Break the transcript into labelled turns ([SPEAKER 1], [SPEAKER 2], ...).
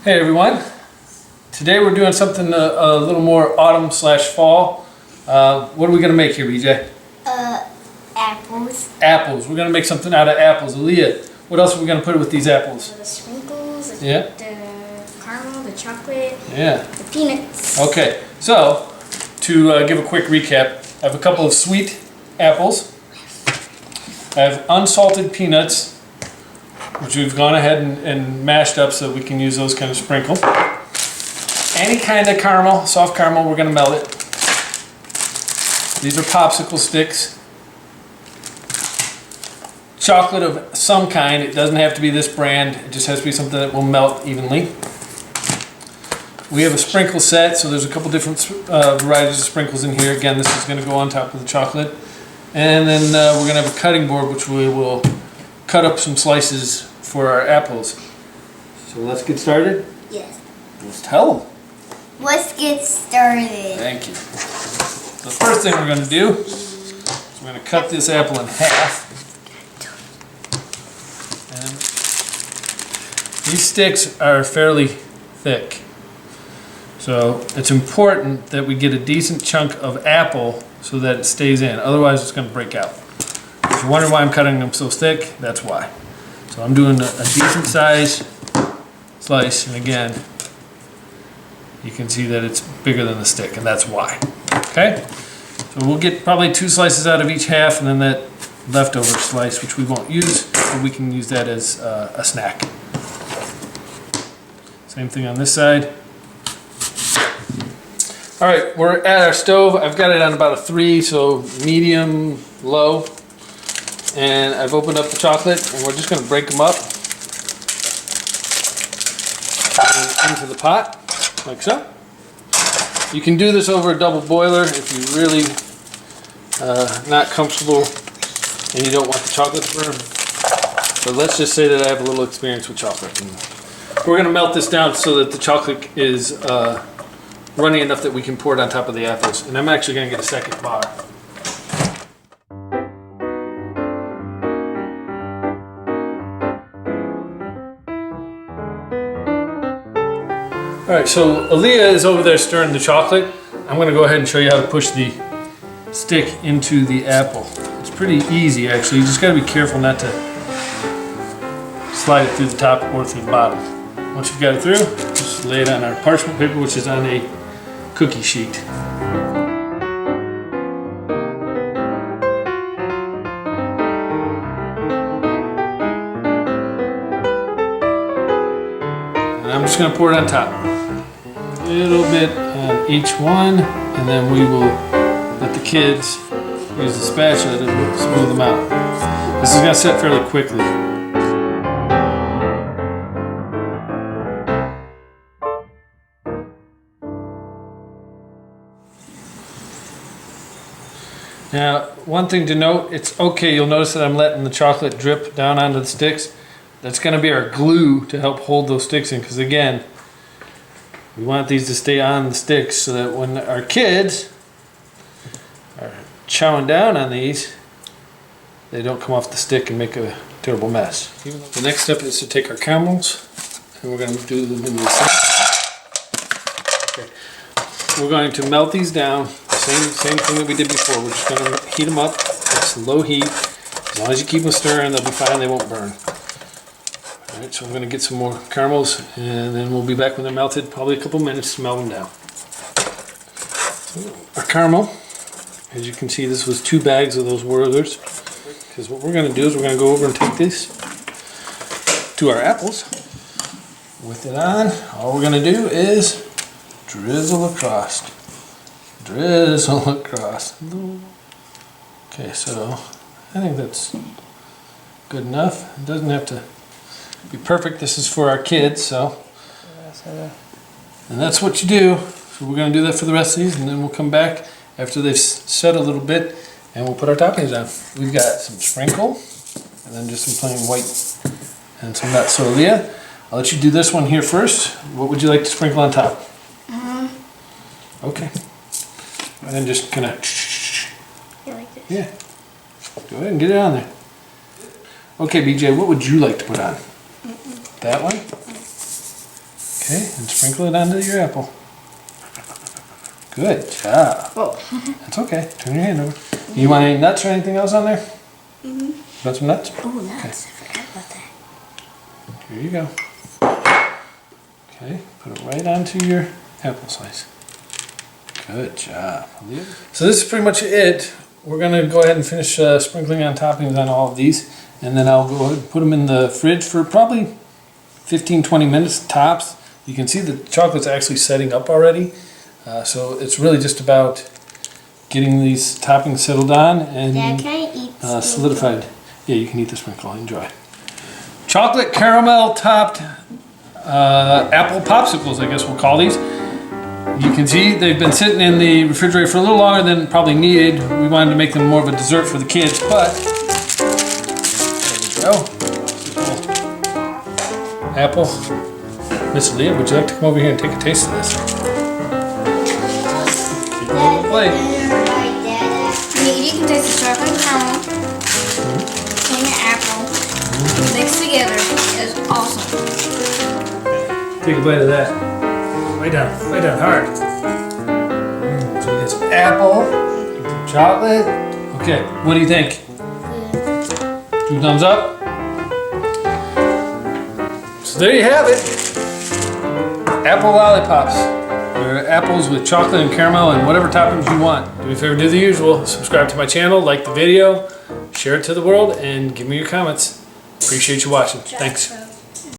[SPEAKER 1] Hey everyone, today we're doing something a little more autumn slash fall. What are we going to make here, BJ?
[SPEAKER 2] Apples.
[SPEAKER 1] Apples. We're going to make something out of apples. Aaliyah, what else are we going to put with these apples?
[SPEAKER 2] The sprinkles,
[SPEAKER 1] Yeah.
[SPEAKER 2] the caramel, the chocolate,
[SPEAKER 1] Yeah.
[SPEAKER 2] the peanuts.
[SPEAKER 1] Okay, so to give a quick recap, I have a couple of sweet apples. I have unsalted peanuts, which we've gone ahead and mashed up so that we can use those kind of sprinkle. Any kind of caramel, soft caramel, we're going to melt it. These are popsicle sticks. Chocolate of some kind. It doesn't have to be this brand. It just has to be something that will melt evenly. We have a sprinkle set, so there's a couple different varieties of sprinkles in here. Again, this is going to go on top of the chocolate. And then we're going to have a cutting board, which we will cut up some slices for our apples. So let's get started?
[SPEAKER 2] Yes.
[SPEAKER 1] Let's tell them.
[SPEAKER 2] Let's get started.
[SPEAKER 1] Thank you. The first thing we're going to do is we're going to cut this apple in half. And these sticks are fairly thick. So it's important that we get a decent chunk of apple so that it stays in. Otherwise it's going to break out. If you're wondering why I'm cutting them so thick, that's why. So I'm doing a decent size slice, and again, you can see that it's bigger than the stick, and that's why. Okay? So we'll get probably 2 slices out of each half, and then that leftover slice, which we won't use, but we can use that as a snack. Same thing on this side. All right, we're at our stove. I've got it on about a 3, so medium, low. And I've opened up the chocolate, and we're just going to break them up into the pot, like so. You can do this over a double boiler if you're really not comfortable and you don't want the chocolate to burn. But let's just say that I have a little experience with chocolate. And we're going to melt this down so that the chocolate is runny enough that we can pour it on top of the apples. And I'm actually going to get a second bar. Alright, so Aaliyah is over there stirring the chocolate. I'm going to go ahead and show you how to push the stick into the apple. It's pretty easy actually, you just got to be careful not to slide it through the top or through the bottom. Once you've got it through, just lay it on our parchment paper, which is on a cookie sheet. And I'm just going to pour it on top. A little bit on each one, and then we will let the kids use the spatula to smooth them out. This is going to set fairly quickly. Now, one thing to note, it's okay, you'll notice that I'm letting the chocolate drip down onto the sticks. That's going to be our glue to help hold those sticks in, because again, we want these to stay on the sticks so that when our kids are chowing down on these, they don't come off the stick and make a terrible mess. The next step is to take our caramels, and we're going to do them in the same. Okay. We're going to melt these down, same thing that we did before. We're just going to heat them up at low heat. As long as you keep them stirring, they'll be fine, they won't burn. Alright, so I'm going to get some more caramels, and then we'll be back when they're melted, probably a couple minutes to melt them down. So our caramel, as you can see, this was 2 bags of those whirlers. Because what we're going to do is we're going to go over and take this to our apples. With it on, all we're going to do is drizzle across. Drizzle across. Okay, so I think that's good enough. It doesn't have to be perfect. This is for our kids, so. And that's what you do. So we're going to do that for the rest of these, and then we'll come back after they've set a little bit, and we'll put our toppings on. We've got some sprinkle, and then just some plain white and some nuts. So Leah, I'll let you do this one here first. What would you like to sprinkle on top? Okay. And then just kind of.
[SPEAKER 2] Like this?
[SPEAKER 1] Yeah. Go ahead and get it on there. Okay, BJ, what would you like to put on? That one? Okay, and sprinkle it onto your apple. Good job.
[SPEAKER 2] Oh.
[SPEAKER 1] That's okay. Turn your hand over. You want any nuts or anything else on there?
[SPEAKER 2] Mm-hmm.
[SPEAKER 1] Want some nuts?
[SPEAKER 2] Oh, nuts. I forgot about that.
[SPEAKER 1] Here you go. Okay, put it right onto your apple slice. Good job. So this is pretty much it. We're gonna go ahead and finish sprinkling on toppings on all of these, and then I'll go ahead and put them in the fridge for probably 15-20 minutes tops. You can see the chocolate's actually setting up already, so it's really just about getting these toppings settled on and
[SPEAKER 2] Dad, can I eat
[SPEAKER 1] solidified. Yeah, you can eat the sprinkle. Enjoy. Chocolate caramel topped apple popsicles, I guess we'll call these. You can see they've been sitting in the refrigerator for a little longer than probably needed. We wanted to make them more of a dessert for the kids, but there we go. Apple. Miss Leah, would you like to come over here and take a taste of this? Keep it on the plate.
[SPEAKER 2] You can taste the chocolate and caramel and the apple mixed together. It's awesome.
[SPEAKER 1] Take a bite of that. Way down hard. So we got some apple, some chocolate. Okay, what do you think? 2 thumbs up. So there you have it. Apple lollipops. They're apples with chocolate and caramel and whatever toppings you want. Do me a favor, do the usual. Subscribe to my channel, like the video, share it to the world, and give me your comments. Appreciate you watching. Thanks.